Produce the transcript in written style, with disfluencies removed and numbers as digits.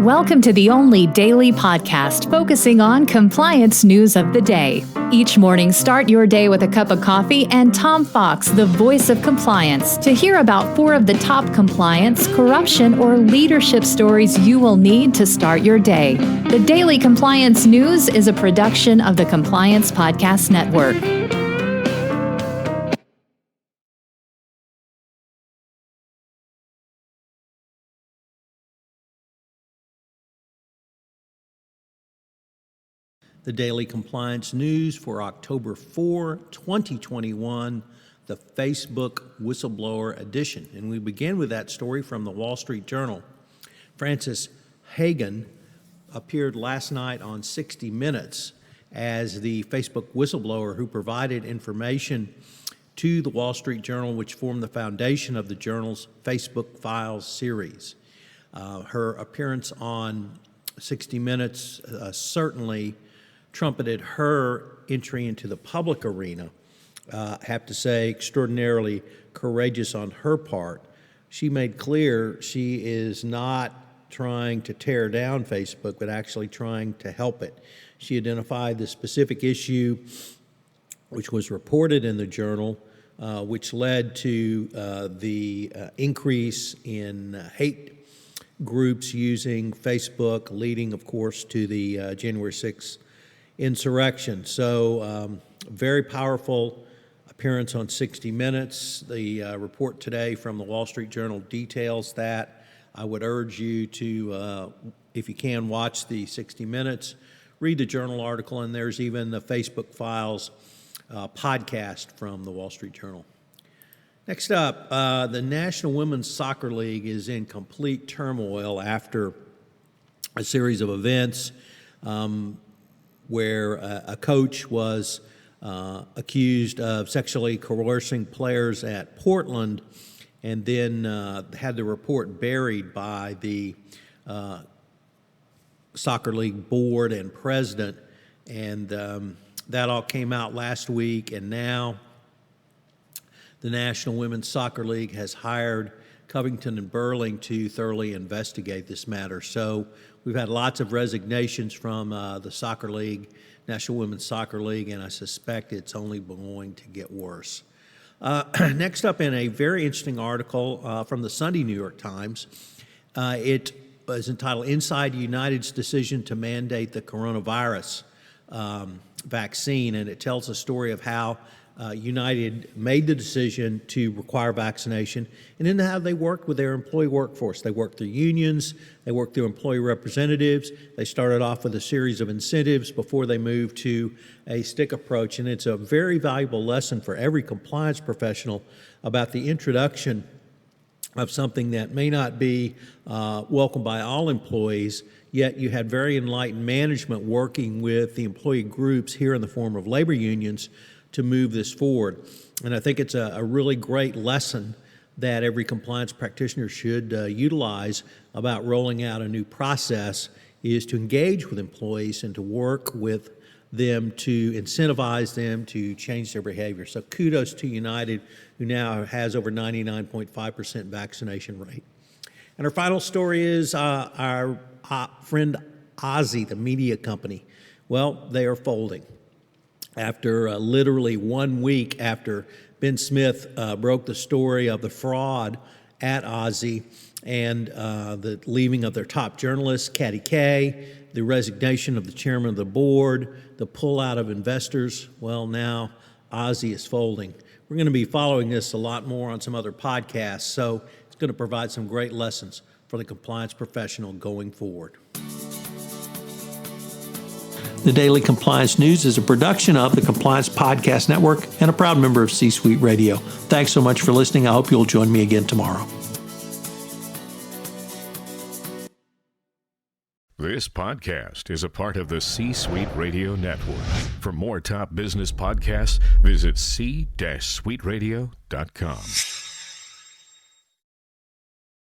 Welcome to the only daily podcast focusing on compliance news of the day. Each morning, start your day with a cup of coffee and Tom Fox, the voice of compliance, to hear about 4 of the top compliance, corruption, or leadership stories you will need to start your day. The Daily Compliance News is a production of the Compliance Podcast Network. The Daily Compliance News for October 4, 2021, the Facebook Whistleblower edition. And we begin with that story from the Wall Street Journal. Frances Haugen appeared last night on 60 Minutes as the Facebook whistleblower who provided information to the Wall Street Journal, which formed the foundation of the journal's Facebook Files series. Her appearance on 60 Minutes certainly trumpeted her entry into the public arena. I have to say, extraordinarily courageous on her part. She made clear she is not trying to tear down Facebook, but actually trying to help it. She identified the specific issue which was reported in the journal, which led to the increase in hate groups using Facebook, leading, of course, to the January 6th insurrection. So very powerful appearance on 60 Minutes. The report today from the Wall Street Journal details that. I would urge you to, if you can, watch the 60 Minutes, read the journal article, and there's even the Facebook Files podcast from the Wall Street Journal. Next up, the National Women's Soccer League is in complete turmoil after a series of events where a coach was accused of sexually coercing players at Portland and then had the report buried by the soccer league board and president. And that all came out last week, and now the National Women's Soccer League has hired Covington and Burling to thoroughly investigate this matter. So we've had lots of resignations from the soccer league, National Women's Soccer League, and I suspect it's only going to get worse. Next up, in a very interesting article from the Sunday New York Times, it was entitled "Inside United's Decision to Mandate the Coronavirus Vaccine," and it tells a story of how United made the decision to require vaccination, and then how they worked with their employee workforce. They worked through unions, they worked through employee representatives. They started off with a series of incentives before they moved to a stick approach, and it's a very valuable lesson for every compliance professional about the introduction of something that may not be welcomed by all employees, yet you had very enlightened management working with the employee groups here in the form of labor unions to move this forward. And I think it's a really great lesson that every compliance practitioner should utilize about rolling out a new process, is to engage with employees and to work with them to incentivize them to change their behavior. So kudos to United, who now has over 99.5% vaccination rate. And our final story is our friend Ozzy, the media company. Well, they are folding. After literally 1 week after Ben Smith broke the story of the fraud at Ozzy and the leaving of their top journalist, Katty Kay, the resignation of the chairman of the board, the pullout of investors, well, now Ozzy is folding. We're going to be following this a lot more on some other podcasts, so it's going to provide some great lessons for the compliance professional going forward. The Daily Compliance News is a production of the Compliance Podcast Network and a proud member of C-Suite Radio. Thanks so much for listening. I hope you'll join me again tomorrow. This podcast is a part of the C-Suite Radio Network. For more top business podcasts, visit c-suiteradio.com.